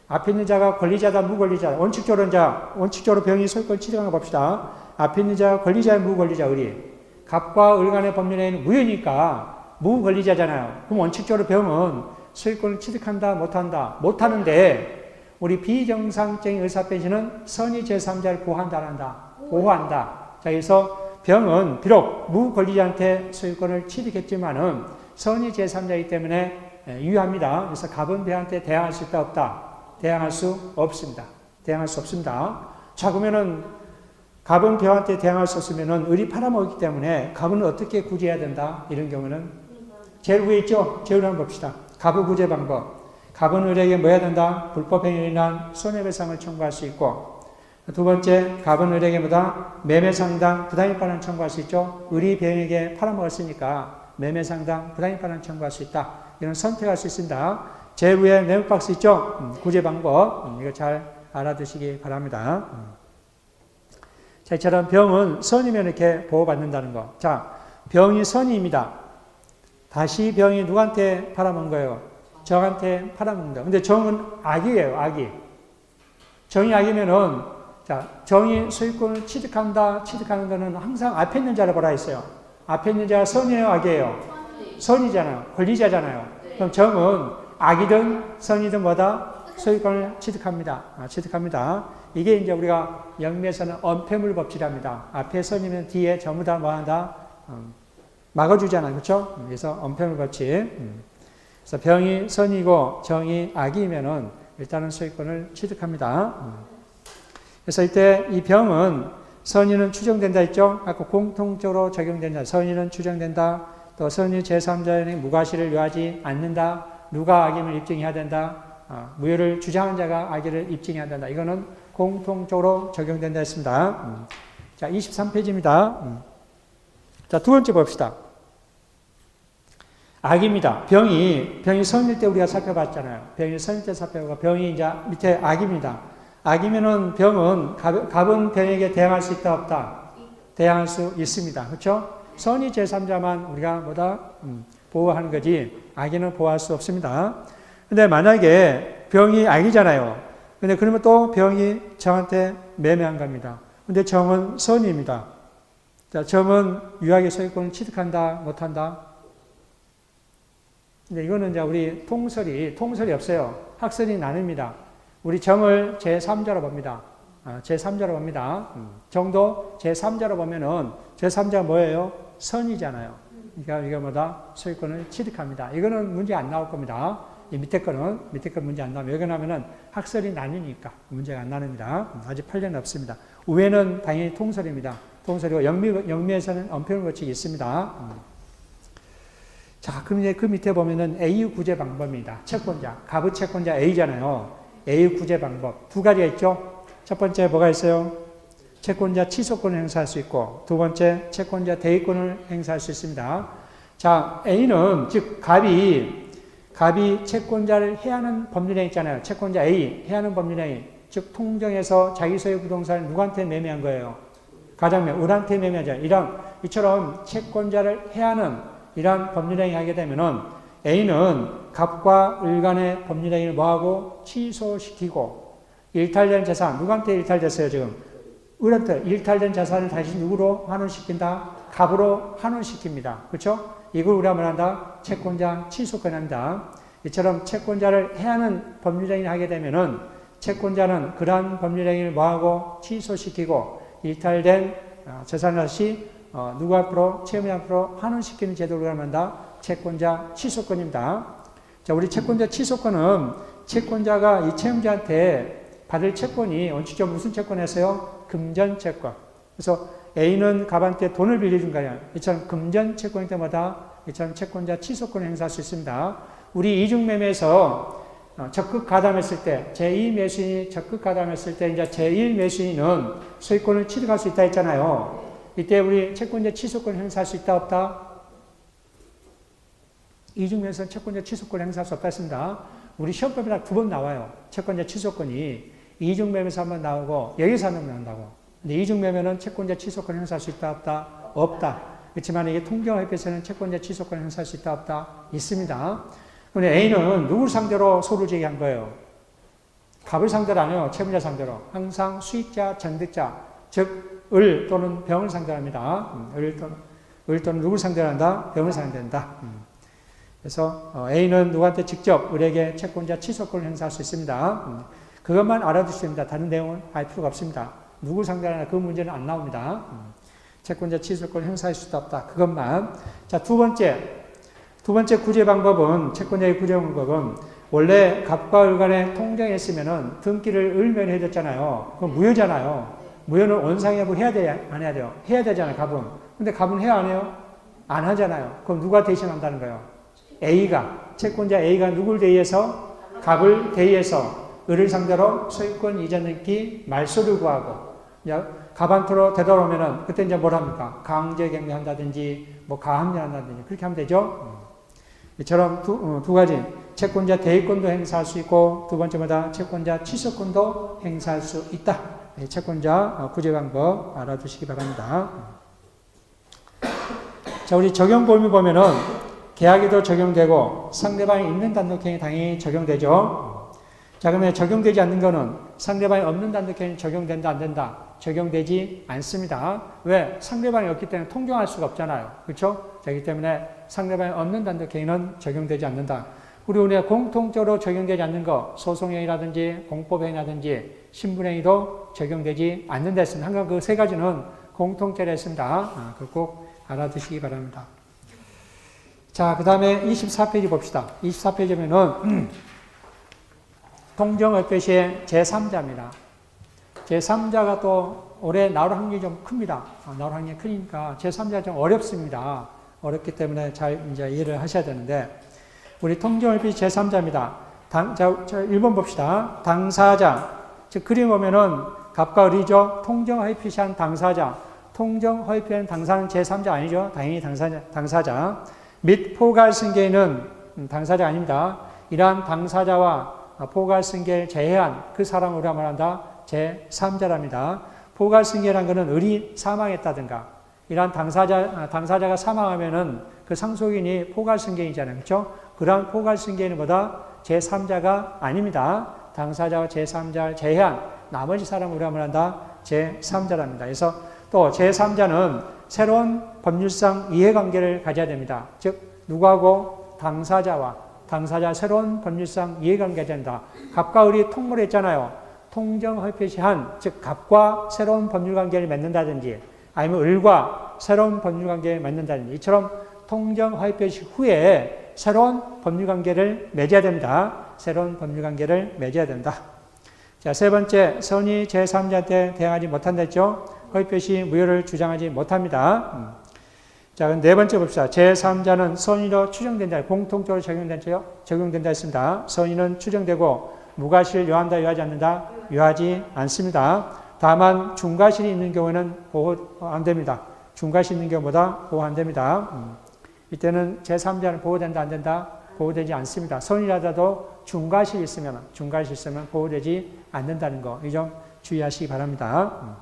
앞에 있는 자가 권리자다 무권리자다? 원칙적으로 병이 소유권을 취득하는 거 봅시다. 앞에 있는 자가 권리자야 무권리자? 을이. 갑과 을 간의 법률행위는 무효니까 무권리자잖아요. 그럼 원칙적으로 병은 소유권을 취득한다 못한다? 못하는데 우리 비정상적인 의사표시는 선이 제3자를 보호한다 안 한다? 보호한다. 자, 그래서 병은 비록 무권리자한테 소유권을 취득했지만은 선이 제3자이기 때문에 유효합니다. 그래서 갑은 병한테 대항할 수 있다 없다? 대항할 수 없습니다. 대항할 수 없습니다. 자, 그러면은 갑은 병한테 대항할 수 없으면은 을이 팔아먹기 때문에 갑은 어떻게 구제해야 된다? 이런 경우는 제일 위에 있죠? 제일 한번 봅시다. 갑의 구제 방법. 갑은 을에게 뭐 해야 된다? 불법행위로 인한 손해배상을 청구할 수 있고, 두 번째, 갑은 을에게 매매상당 부당이익반환 청구할 수 있죠? 을이 병에게 팔아먹었으니까 매매상당 부당이익반환 청구할 수 있다. 이런 선택할 수 있습니다. 제일 위에 네모박스 있죠? 구제 방법. 이거 잘 알아두시기 바랍니다. 자, 이처럼 병은 선이면 이렇게 보호받는다는 거. 자, 병이 선입니다. 다시 병이 누구한테 팔아먹은 거예요? 정한테 팔아먹는다. 근데 정은 악이에요, 악이. 정이 악이면은, 자, 정이 소유권을 취득하는 거는 항상 앞에 있는 자를 보라 했어요. 앞에 있는 자가 선이에요, 악이에요? 선이잖아요. 권리자잖아요. 그럼 정은 악이든 선이든 소유권을 취득합니다. 이게 이제 우리가 영미에서는 언폐물 법칙이랍니다. 앞에 선이면 뒤에 전부 다 뭐한다? 막아주잖아요. 그렇죠? 그래서 언폐물 법칙. 그래서 병이 선이고 정이 악이면은 일단은 소유권을 취득합니다. 그래서 이때 이 병은 선의는 추정된다 했죠? 아까 공통적으로 적용된다. 선의는 추정된다. 또 선의 제3자의 무과실을 요하지 않는다. 누가 악임을 입증해야 된다? 무효를 주장한 자가 악의를 입증해야 한다. 이거는 공통적으로 적용된다 했습니다. 자, 23페이지입니다. 자, 두 번째 봅시다. 악입니다. 병이 선일 때 우리가 살펴봤잖아요. 병이 선일 때 살펴보고 병이 이제 밑에 악입니다. 악이면은 병은 갑은 병에게 대항할 수 있다 없다? 대항할 수 있습니다. 그렇죠? 선이 제3자만 우리가 보호하는 거지 악인은 보호할 수 없습니다. 근데 만약에 병이 악이잖아요. 근데 그러면 또 병이 정한테 매매한 겁니다. 근데 정은 선입니다. 자, 정은 유학의 소유권을 취득한다, 못한다? 근데 이거는 이제 우리 통설이 없어요. 학설이 나뉩니다. 우리 정을 제3자로 봅니다. 제3자로 봅니다. 정도 제3자로 보면은 제3자가 뭐예요? 선이잖아요. 그러니까 이거 소유권을 취득합니다. 이거는 문제 안 나올 겁니다. 이 밑에 건 문제 안 나오면, 여기 나면은 학설이 나뉘니까 문제가 안 나눕니다. 아직 판례는 없습니다. 우회는 당연히 통설입니다. 통설이고 영미에서는 언표현 법칙이 있습니다. 자, 그럼 이제 그 밑에 보면은 A 구제 방법입니다. 채권자, 갑의 채권자 A잖아요. A 구제 방법 두 가지가 있죠. 첫 번째 뭐가 있어요? 채권자 취소권을 행사할 수 있고, 두 번째 채권자 대위권을 행사할 수 있습니다. 자, A는 즉 갑이 채권자를 해하는 법률행위 있잖아요. 채권자 A 해하는 법률행위, 즉 통정에서 자기 소유 부동산을 누구한테 매매한 거예요? 가장면 을한테 매매하죠. 이처럼 채권자를 해하는 이러한 법률행위 하게 되면은 A는 갑과 을 간의 법률행위를 뭐하고 취소시키고, 일탈된 재산, 누구한테 일탈됐어요 지금? 을한테. 일탈된 재산을 다시 누구로 환원시킨다? 갑으로 환원시킵니다. 그렇죠? 이걸 우리가 말한다? 채권자 취소권합니다. 이처럼 채권자를 해하는 법률행위를 하게 되면은 채권자는 그러한 법률행위를 뭐하고 취소시키고, 일탈된 재산을 다시 누구 앞으로, 채무자 앞으로 환원시키는 제도를 말한다? 채권자 취소권입니다. 자, 우리 채권자 취소권은 채권자가 이 채무자한테 받을 채권이 원칙적으로 무슨 채권이었어요? 금전 채권. 그래서 A는 갑한테 돈을 빌려준 거예요. 이처럼 금전 채권일 때마다 이처럼 채권자 취소권을 행사할 수 있습니다. 우리 이중매매에서 적극 가담했을 때, 제2 매수인이 적극 가담했을 때, 이제 제1 매수인은 소유권을 취득할 수 있다 했잖아요. 이때 우리 채권자 취소권을 행사할 수 있다, 없다? 이중매매에서는 채권자 취소권을 행사할 수 없다 했습니다. 우리 시험법에 두 번 나와요. 채권자 취소권이 이중매매에서 한 번 나오고 여기서 한 번 나온다고. 근데 이중매매는 채권자 취소권을 행사할 수 있다, 없다? 없다. 그렇지만 이게 통정협회에서는 채권자 취소권을 행사할 수 있다, 없다? 있습니다. 근데 A는 누구를 상대로 소를 제기한 거예요? 갑을 상대로 안 해요. 채무자 상대로. 항상 수익자, 전득자, 즉 을 또는 병을 상대합니다. 을 또는 누구를 상대로 한다? 병을 상대한다. 그래서 A는 누구한테 직접 을에게 채권자 취소권을 행사할 수 있습니다. 그것만 알아두시면 됩니다. 다른 내용은 알 필요가 없습니다. 누구를 상대로 하나 그 문제는 안 나옵니다. 채권자 취소권을 행사할 수도 없다. 그것만. 자, 두 번째 구제 방법은, 채권자의 구제 방법은 원래 갑과 을 간에 통정했으면은 등기를 을면 해야 됐잖아요. 그건 무효잖아요. 무효는 원상회부 해야 돼요? 안 해야 돼요? 해야 되잖아요, 갑은. 근데 갑은 해야 안 해요? 안 하잖아요. 그럼 누가 대신한다는 거예요? A가, 채권자 A가 누굴 대의해서? 갑을 대의해서 을을 상대로 소유권 이전 등기 말소를 구하고, 갑한테로 되돌아오면은 그때 이제 뭘 합니까? 강제경매한다든지, 가압류한다든지, 그렇게 하면 되죠? 이처럼 두 가지. 채권자 대의권도 행사할 수 있고, 두 번째마다 채권자 취소권도 행사할 수 있다. 채권자 구제 방법 알아두시기 바랍니다. 자, 우리 적용 범위 보면은 계약에도 적용되고 상대방이 있는 단독행위 당연히 적용되죠. 자, 그러면 적용되지 않는 거는 상대방이 없는 단독행위 적용된다, 안 된다? 적용되지 않습니다. 왜? 상대방이 없기 때문에 통정할 수가 없잖아요. 그렇죠? 그렇기 때문에 상대방이 없는 단독행위는 적용되지 않는다. 우리가 공통적으로 적용되지 않는 거, 소송행위라든지 공법행위라든지 신분행위도 적용되지 않는다 했습니다. 항상 그 세 가지는 공통점이 있습니다. 그거 꼭 알아두시기 바랍니다. 자, 그 다음에 24페이지 봅시다. 24페이지면은 통정의표시의 제3자입니다. 제3자가 또 올해 나올 확률이 좀 큽니다. 나올 확률이 크니까 제3자가 좀 어렵습니다. 어렵기 때문에 잘 이제 이해를 하셔야 되는데, 우리 통정의표시 제3자입니다. 자, 1번 봅시다. 당사자. 즉, 그림 보면은 갑과 을이죠. 통정허위 표시한 당사자. 통정허위 표시한 당사는 제3자 아니죠. 당연히 당사자. 및 포괄승계는 당사자 아닙니다. 이러한 당사자와 포괄승계를 제외한 그 사람을 우리가 말한다. 제3자랍니다. 포괄승계라는 것은 을이 사망했다든가 이러한 당사자가 사망하면은 그 상속인이 포괄승계이잖아요. 그렇죠? 그러한 포괄승계는 뭐다? 제3자가 아닙니다. 당사자와 제3자를 제외한 나머지 사람을 우리가 말한다. 제3자랍니다. 그래서 또 제3자는 새로운 법률상 이해관계를 가져야 됩니다. 즉 누구하고? 당사자 새로운 법률상 이해관계가 된다. 갑과 을이 통모를 했잖아요. 통정허위 표시한 즉 갑과 새로운 법률관계를 맺는다든지 아니면 을과 새로운 법률관계를 맺는다든지 이처럼 통정허위 표시 후에 새로운 법률관계를 맺어야 됩니다. 새로운 법률관계를 맺어야 된다. 자, 세 번째, 선의 제3자한테 대항하지 못한다 했죠. 허위 표시 무효를 주장하지 못합니다. 자, 그럼 네 번째 봅시다. 제3자는 선의로 추정된다. 공통적으로 적용된다 했습니다. 선의는 추정되고 무과실 요한다, 요하지 않는다? 요하지 않습니다. 다만 중과실이 있는 경우에는 보호 안 됩니다. 중과실이 있는 경우보다 보호 안 됩니다. 이때는 제3자는 보호된다, 안 된다? 보호되지 않습니다. 선의라도 중과실이 있으면 보호되지 않는다는 거. 이 점 주의하시기 바랍니다.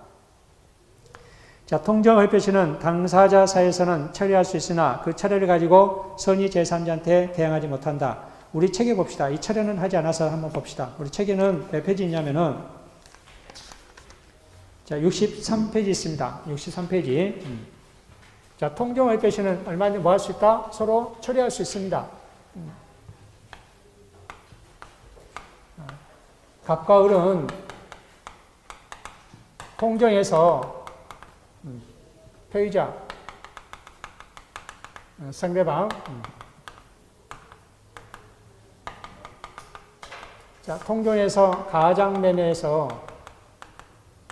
자, 통정허위 표시는 당사자 사이에서는 처리할 수 있으나 그 처리를 가지고 선의 제3자한테 대항하지 못한다. 우리 책에 봅시다. 이 처리는 하지 않아서 한번 봅시다. 우리 책에는 몇 페이지 있냐면은 자, 63페이지 있습니다. 63페이지. 자, 통정허위 표시는 얼마든지 뭐 할 수 있다? 서로 처리할 수 있습니다. 갑과 을은 통정에서 피의자, 상대방. 자, 통정에서 가장매매에서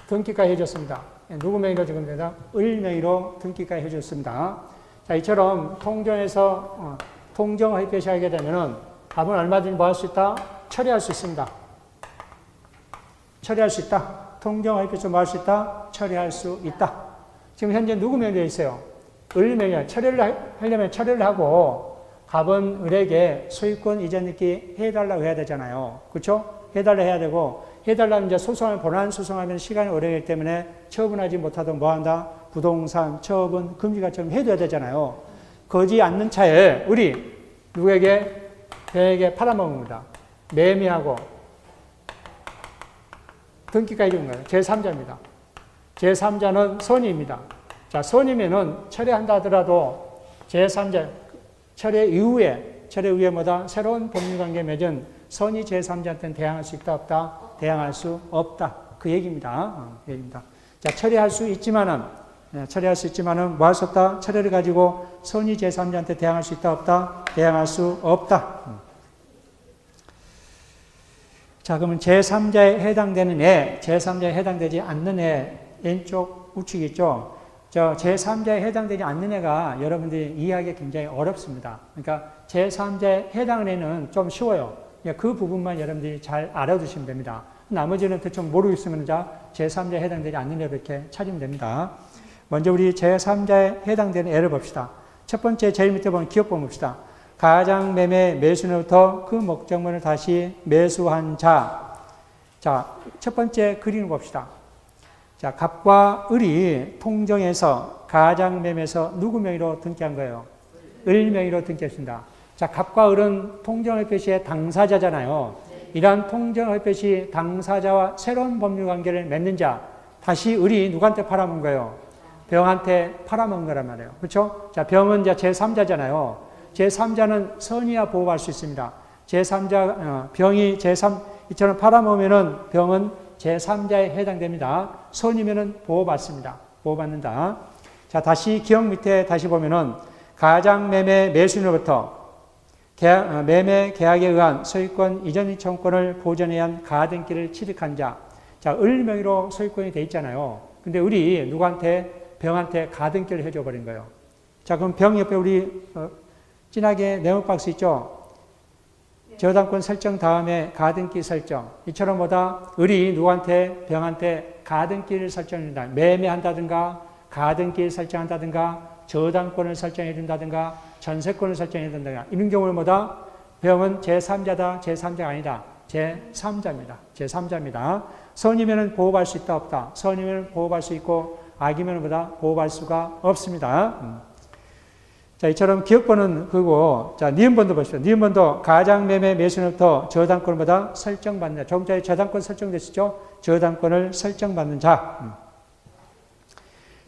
등기까지 해줬습니다. 누구 명의로 지금 된다? 을 명의로 등기까지 해줬습니다. 자, 이처럼 통정에서 통정허위 표시하게 되면은 갑은 얼마든지 뭐 할 수 있다? 처리할 수 있습니다. 처리할 수 있다. 통정허위 표시 뭐 할 수 있다? 처리할 수 있다. 지금 현재 누구 명의로 있어요? 을 명의. 처리를 하려면 처리를 하고 갑은 을에게 소유권 이전 등기 해달라고 해야 되잖아요. 그렇죠? 해달라고 해야 되고 해달라면 이제 소송을 본안 소송하면 시간이 오래 걸리기 때문에 처분하지 못하도록 뭐 한다? 부동산 처분 금지가처럼 해둬야 되잖아요. 거지 않는 차에 을이 누구에게? 병에게 팔아먹습니다. 매매하고 등기까지 준 거예요. 제3자입니다. 제3자는 선의입니다. 자, 선의면은 철회한다 하더라도 제3자, 철회 이후에 뭐다? 새로운 법률관계 맺은 선의 제3자한테는 대항할 수 있다, 없다? 대항할 수 없다. 그 얘기입니다. 자, 처리할 수 있지만은 뭐 할 수 없다? 처리를 가지고 선의 제3자한테 대항할 수 있다, 없다? 대항할 수 없다. 자, 그러면 제3자에 해당되는 애, 제3자에 해당되지 않는 애, 왼쪽 우측 있죠? 저 제3자에 해당되지 않는 애가 여러분들이 이해하기 굉장히 어렵습니다. 그러니까 제3자에 해당하는 애는 좀 쉬워요. 그 부분만 여러분들이 잘 알아두시면 됩니다. 나머지는 대충 모르겠으면 제3자에 해당되지 않는 애로 이렇게 찾으면 됩니다. 먼저 우리 제3자에 해당되는 애를 봅시다. 첫 번째 제일 밑에 보면 기억 봅시다. 가장매매 매수로부터 그 목적물을 다시 매수한 자. 자, 첫 번째 그림을 봅시다. 자, 갑과 을이 통정에서 가장매매에서 누구 명의로 등기한 거예요? 을 명의로 등기했습니다. 자, 갑과 을은 통정허위 표시의 당사자잖아요. 이러한 통정허위 표시 당사자와 새로운 법률관계를 맺는 자, 다시 을이 누구한테 팔아먹은 거예요? 병한테 팔아먹은 거란 말이에요. 그렇죠? 자, 병은 이제 제3자잖아요. 제3자는 선의야 보호할 수 있습니다. 병이 이처럼 팔아먹으면은 병은 제3자에 해당됩니다. 선이면은 보호받습니다. 보호받는다. 자, 다시 기억 밑에 다시 보면은 가장매매 매수인으로부터 매매 계약에 의한 소유권 이전 청구권을 보전해야 한 가등기를 취득한 자. 자, 을 명의로 소유권이 돼 있잖아요. 근데 을이 누구한테? 병한테 가등기를 해줘 버린 거예요. 자, 그럼 병 옆에 우리 진하게 네모박스 있죠? 저당권 설정 다음에 가등기 설정. 이처럼 뭐다? 을이 누구한테, 병한테 가등기를 설정해준다. 매매한다든가, 가등기를 설정한다든가, 저당권을 설정해준다든가, 전세권을 설정해준다든가. 이런 경우는 뭐다? 병은 제3자다, 제3자가 아니다. 제3자입니다. 제3자입니다. 선이면은 보호할 수 있다, 없다. 선이면 보호할 수 있고, 악이면 뭐다? 보호할 수가 없습니다. 자, 이처럼 기억번은 그거, 자, 니은번도 보십시오. 니은번도 가장매매 매수는부터 저당권보다 설정받는 자. 조금 전에 저당권 설정됐었죠? 저당권을 설정받는 자.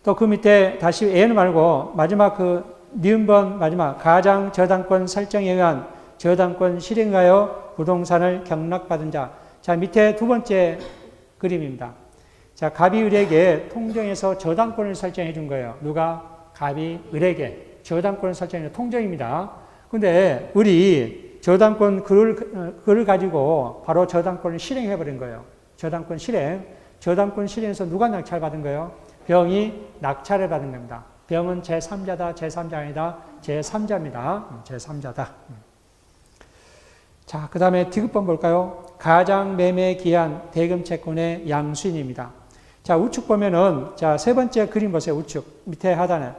또 그 밑에 다시 A는 말고 마지막 그 니은번 마지막 가장 저당권 설정에 의한 저당권 실행하여 부동산을 경락받은 자. 자, 밑에 두 번째 그림입니다. 자, 갑이 을에게 통정해서 저당권을 설정해 준 거예요. 누가? 갑이 을에게. 저당권을 설정해 준 통정입니다. 근데 을이 저당권 글을 가지고 바로 저당권을 실행해 버린 거예요. 저당권 실행. 저당권 실행해서 누가 낙찰 받은 거예요? 병이 낙찰을 받은 겁니다. 병은 제3자다, 제3자 아니다, 제3자입니다. 제3자다. 자, 그 다음에 디귿번 볼까요? 가장 매매 기한 대금 채권의 양수인입니다. 자, 우측 보면은, 자, 세 번째 그림 보세요. 우측. 밑에 하단에.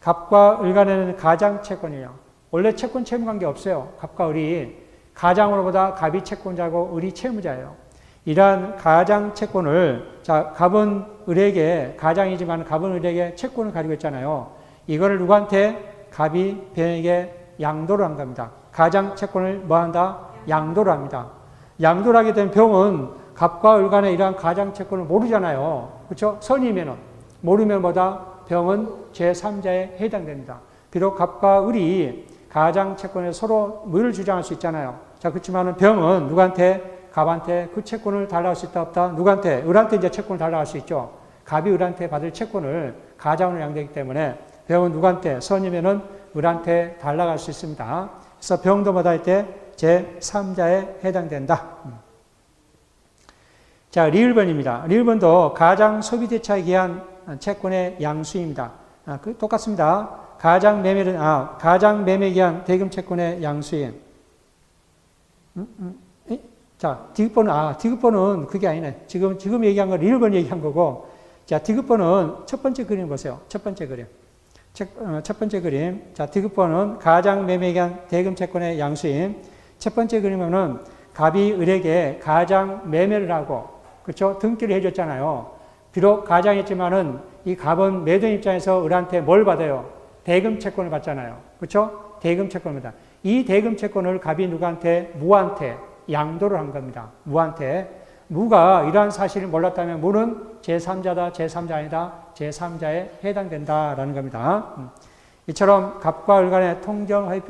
갑과 을 간에는 가장 채권이에요. 원래 채권 채무 관계 없어요. 갑과 을이. 가장으로보다 갑이 채권자고 을이 채무자예요. 이러한 가장 채권을, 자, 갑은 을에게, 가장이지만 갑은 을에게 채권을 가지고 있잖아요. 이거를 누구한테? 갑이 병에게 양도를 한 겁니다. 가장 채권을 뭐 한다? 양도를 합니다. 양도를 하게 된 병은 갑과 을 간에 이러한 가장 채권을 모르잖아요. 그렇죠? 선이면은. 모르면 뭐다? 병은 제3자에 해당됩니다. 비록 갑과 을이 가장 채권에 서로 무효를 주장할 수 있잖아요. 자, 그렇지만은 병은 누구한테? 갑한테 그 채권을 달라할 수 있다, 없다? 누구한테? 을한테 이제 채권을 달라할 수 있죠. 갑이 을한테 받을 채권을 가장으로 양되기 때문에 병은 누구한테? 선이면은 을한테 달라갈 수 있습니다. 그래서 병도 뭐다 할 때 제3자에 해당된다. 자, 리을번입니다. 리을번도 가장 소비대차에 기한 채권의 양수입니다. 똑같습니다. 가장 매매에 기한 대금 채권의 양수인. 자, 디귿번은 그게 아니네. 지금 얘기한 건 리을번 얘기한 거고. 자, 디귿번은 첫 번째 그림 보세요. 첫 번째 그림. 첫 번째 그림. 자, 디귿번은 가장 매매에 기한 대금 채권의 양수인. 첫 번째 그림은 갑이 을에게 가장 매매를 하고, 그렇죠? 등기를 해줬잖아요. 비록 가장이지만은 이 갑은 매도인 입장에서 을한테 뭘 받아요? 대금 채권을 받잖아요. 그렇죠? 대금 채권을 받아. 이 대금 채권을 갑이 누구한테? 무한테 양도를 한 겁니다. 무한테. 무가 이러한 사실을 몰랐다면 무는 제3자다, 제3자 아니다, 제3자에 해당된다라는 겁니다. 이처럼 갑과 을 간의 통정 허위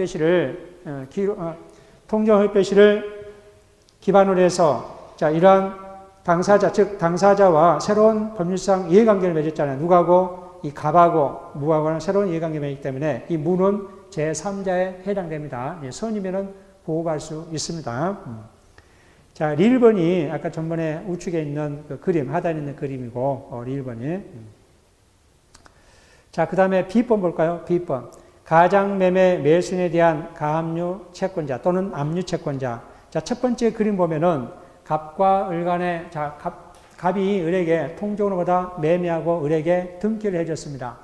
표시를 기반으로 해서 자, 이러한 당사자, 즉 당사자와 새로운 법률상 이해관계를 맺었잖아요. 누구하고? 이 갑하고 무하고는 새로운 이해관계를 맺기 때문에 이 무는 제3자에 해당됩니다. 선이면은 보호할 수 있습니다. 자, 리을번이 아까 전번에 우측에 있는 그 그림, 하단에 있는 그림이고, 리을번이. 자, 그 다음에 B번 볼까요? B번. 가장매매 매수인에 대한 가압류 채권자 또는 압류 채권자. 자, 첫 번째 그림 보면은 갑과 을 간에, 자, 갑이 을에게 통정으로보다 매매하고 을에게 등기를 해줬습니다.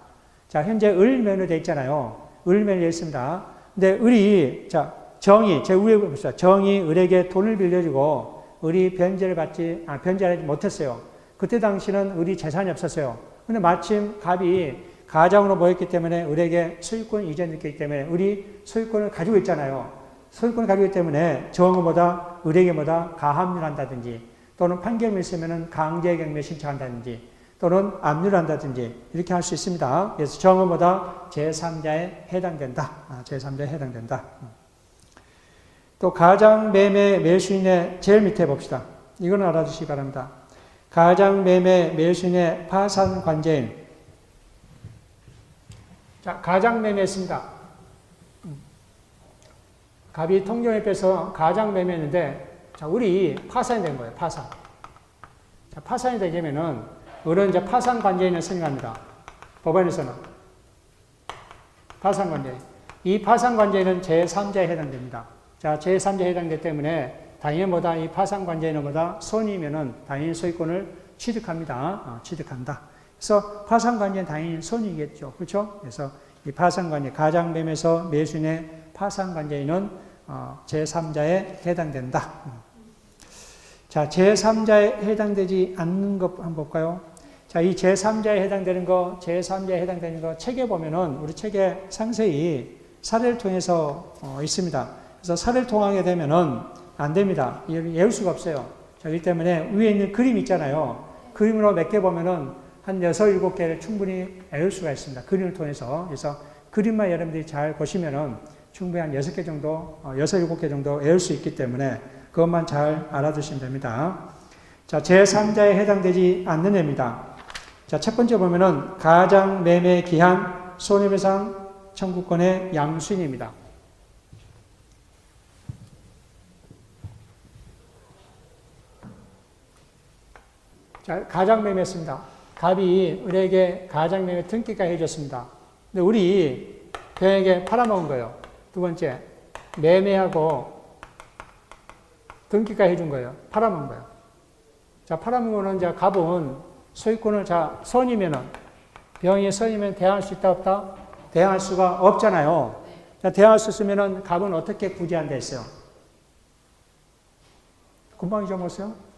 자, 현재 을면으로 되어 있잖아요. 을면으로 되어 있습니다. 근데 을이, 자, 정이, 제 위에 봅시다. 정이 을에게 돈을 빌려주고 을이 변제하지 못했어요. 그때 당시는 을이 재산이 없었어요. 근데 마침 갑이 가장으로 모였기 때문에 을에게 소유권 이전했기 때문에 을이 소유권을 가지고 있잖아요. 소유권을 가지고 있기 때문에 정의보다 을에게 가압류를 한다든지 또는 판결이 있으면 강제경매 신청한다든지 또는 압류를 한다든지 이렇게 할 수 있습니다. 그래서 정의보다 제3자에 해당된다. 제3자에 해당된다. 또 가장 매매 매수인의 제일 밑에 봅시다. 이건 알아두시기 바랍니다. 가장 매매 매수인의 파산 관계인. 자, 가장 매매했습니다. 갑이 통정에 빼서 가장 매매했는데, 자, 을이 파산이 된 거예요. 파산. 자, 파산이 되려면은 을은 이제 파산 관계인을 선임합니다. 법원에서는 파산 관계. 이 파산 관계인은 제3자에 해당됩니다. 자, 제3자에 해당되기 때문에 당연히 뭐다? 이 파산관계인은 뭐다? 손이면은 당연히 소유권을 취득합니다. 취득한다. 그래서 파산관계는 당연히 손이겠죠. 그렇죠? 그래서 이 파산관계, 가장매매에서 매수인의 파산관계인은 제3자에 해당된다. 자, 제3자에 해당되지 않는 것 한번 볼까요? 자, 이 제3자에 해당되는 거, 제3자에 해당되는 거 책에 보면은 우리 책에 상세히 사례를 통해서 있습니다. 그래서 사례를 통하게 되면은 안 됩니다. 외울 수가 없어요. 자, 그렇기 때문에 위에 있는 그림 있잖아요. 그림으로 몇 개 보면은 한 6, 7개를 충분히 외울 수가 있습니다. 그림을 통해서. 그래서 그림만 여러분들이 잘 보시면은 충분히 한 6개 정도, 6, 7개 정도 외울 수 있기 때문에 그것만 잘 알아두시면 됩니다. 자, 제3자에 해당되지 않는 예입니다. 자, 첫 번째 보면은 가장 매매 기한 손해배상 청구권의 양수인입니다. 자, 가장 매매했습니다. 갑이 우리에게 가장 매매 등기까지 해줬습니다. 근데 우리 병에게 팔아먹은 거예요. 두 번째, 매매하고 등기까지 해준 거예요. 팔아먹은 거예요. 자, 팔아먹은 거는 이제 갑은 소유권을, 자, 선이면은, 병이 선이면 대항할 수 있다, 없다? 대항할 수가 없잖아요. 자, 대항할 수 있으면은 갑은 어떻게 구제한다 했어요? 금방 잊어먹었어요?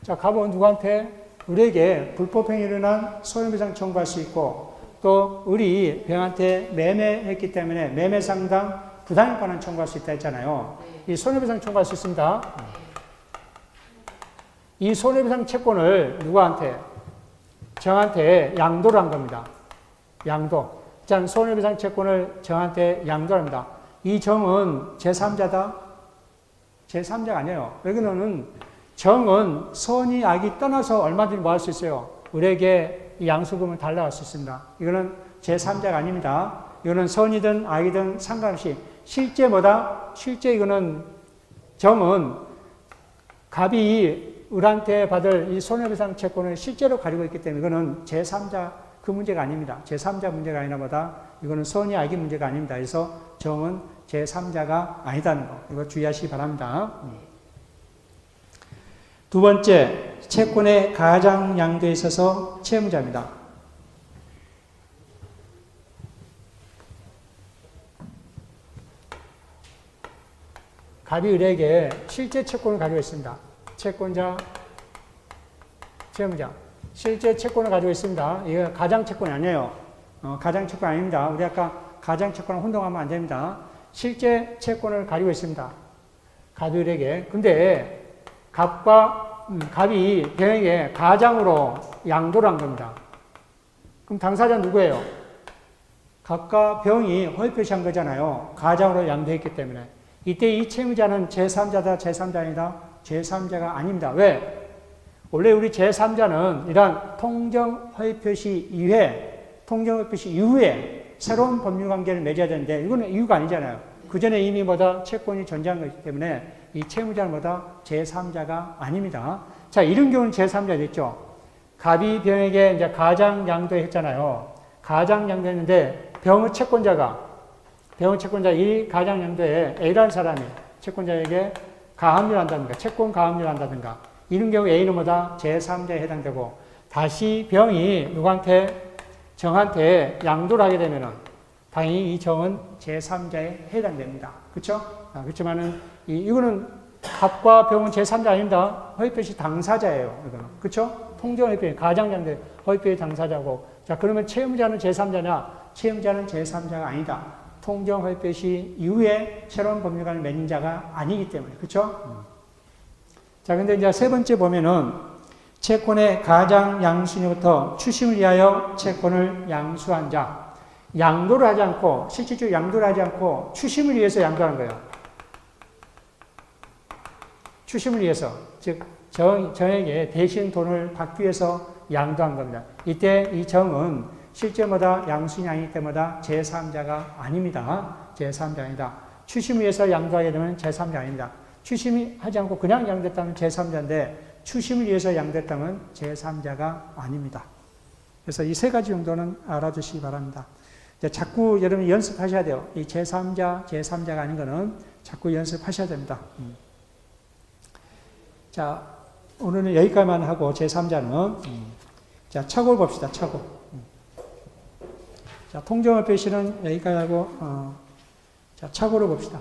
자, 갑은 누구한테? 우리에게 불법행위를 일어난 손해배상 청구할 수 있고, 또 우리 병한테 매매했기 때문에 매매상당 부당행관한 청구할 수 있다 했잖아요. 이 손해배상 청구할 수 있습니다. 이 손해배상 채권을 누구한테? 정한테 양도를 한 겁니다. 양도. 자, 손해배상 채권을 정한테 양도합니다. 이 정은 제3자다? 제3자가 아니에요. 여기는 정은 선이 악이 떠나서 얼마든지 뭐 할 수 있어요? 우리에게 이 양수금을 달라갈 수 있습니다. 이거는 제3자가 아닙니다. 이거는 선이든 악이든 상관없이 실제 뭐다? 실제 이거는 정은 갑이 을한테 받을 이 손해배상 채권을 실제로 가지고 있기 때문에 이거는 제3자 그 문제가 아닙니다. 제3자 문제가 아니라 뭐다? 이거는 선이 악의 문제가 아닙니다. 그래서 정은 제3자가 아니다는 거. 이거 주의하시기 바랍니다. 두 번째, 채권의 가장 양도에 있어서 채무자입니다. 갑이 을에게 실제 채권을 가지고 있습니다. 채권자, 채무자. 실제 채권을 가지고 있습니다. 이거 가장 채권이 아니에요. 가장 채권 아닙니다. 우리 아까 가장 채권을 혼동하면 안 됩니다. 실제 채권을 가지고 있습니다. 갑이 을에게. 근데 갑이 병에게 가장으로 양도를 한 겁니다. 그럼 당사자 누구예요? 갑과 병이 허위 표시한 거잖아요. 가장으로 양도했기 때문에. 이때 이 채무자는 제3자다, 제3자 아니다? 제3자가 아닙니다. 왜? 원래 우리 제3자는 이러한 통정 허위 표시 이후에, 통정 허위 표시 이후에 새로운 법률 관계를 맺어야 되는데 이거는 이유가 아니잖아요. 그 전에 이미 뭐다? 채권이 존재한 것이기 때문에 이 채무자는 뭐다? 제3자가 아닙니다. 자, 이런 경우는 제3자 됐죠. 갑이 병에게 이제 가장 양도했잖아요. 가장 양도했는데 병의 채권자 이 가장 양도에 A라는 사람이 채권자에게 가압류를 한다든가, 채권 가압류를 한다든가, 이런 경우 A는 뭐다? 제3자에 해당되고, 다시 병이 누구한테? 정한테 양도를 하게 되면은, 당연히 이 정은 제3자에 해당됩니다. 그쵸? 그렇지만은, 이거는 갑과 병은 제3자 아닙니다. 허위표시 당사자예요. 이거는. 그쵸? 통정 허위표시, 가장자인데 허위표시 당사자고. 자, 그러면 채무자는 제3자냐? 채무자는 제3자가 아니다. 통정 허위표시 이후에 새로운 법률관을 맺는 자가 아니기 때문에. 그쵸? 자, 근데 이제 세 번째 보면은 채권의 가장 양수인으로부터 추심을 위하여 채권을 양수한 자. 양도를 하지 않고, 실질적으로 양도를 하지 않고 추심을 위해서 양도하는 거예요. 추심을 위해서. 즉, 정에게 대신 돈을 받기 위해서 양도한 겁니다. 이때 이 정은 실제마다 양수인이 아니기 때문에 제3자가 아닙니다. 제3자 아니다. 추심을 위해서 양도하게 되면 제3자 아닙니다. 추심이 하지 않고 그냥 양도했다면 제3자인데 추심을 위해서 양도했다면 제3자가 아닙니다. 그래서 이 세 가지 정도는 알아두시기 바랍니다. 이제 자꾸 여러분 연습하셔야 돼요. 이 제3자가 아닌 거는 자꾸 연습하셔야 됩니다. 자, 오늘은 여기까지만 하고 제3자는 자, 착오를 봅시다. 착오. 자, 통정어 표시는 여기까지 하고 자, 착오를 봅시다.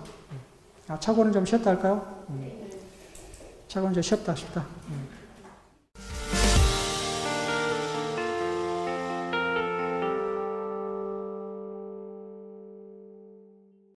착오는 좀 쉬었다 할까요? 착오는 좀 쉬었다.